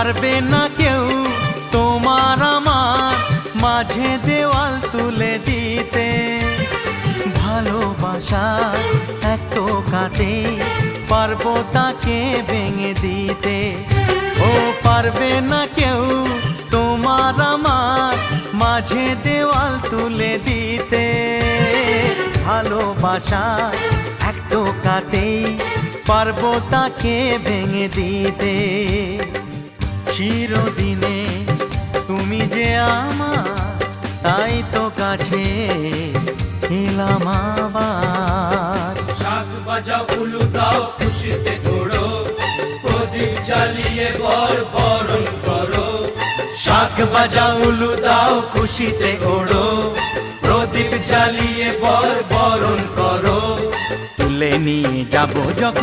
পারবে না কেউ তোমার আমার মাঝে দেওয়াল তুলে দিতে। ভালোবাসা এক টোকাতে পারবো তাকে ভেঙে দিতে। ও পারবে না কেউ তোমার আমার মাঝে দেওয়াল তুলে দিতে। ভালোবাসা এক টোকাতেই পারবো তাকে ভেঙে দিতে। চিরদিনে তুমি যে আমার, তাই তো কাছে এলাম আবার। শাক বাজাও উলু দাও খুশিতে ঘোড়ো, প্রদীপ জ্বালিয়ে বরণ করো। শাক বাজাও উলু দাও খুশিতে ওড়ো, প্রদীপ জ্বালিয়ে বরণ করো। তুলে নিয়ে যাবো যখন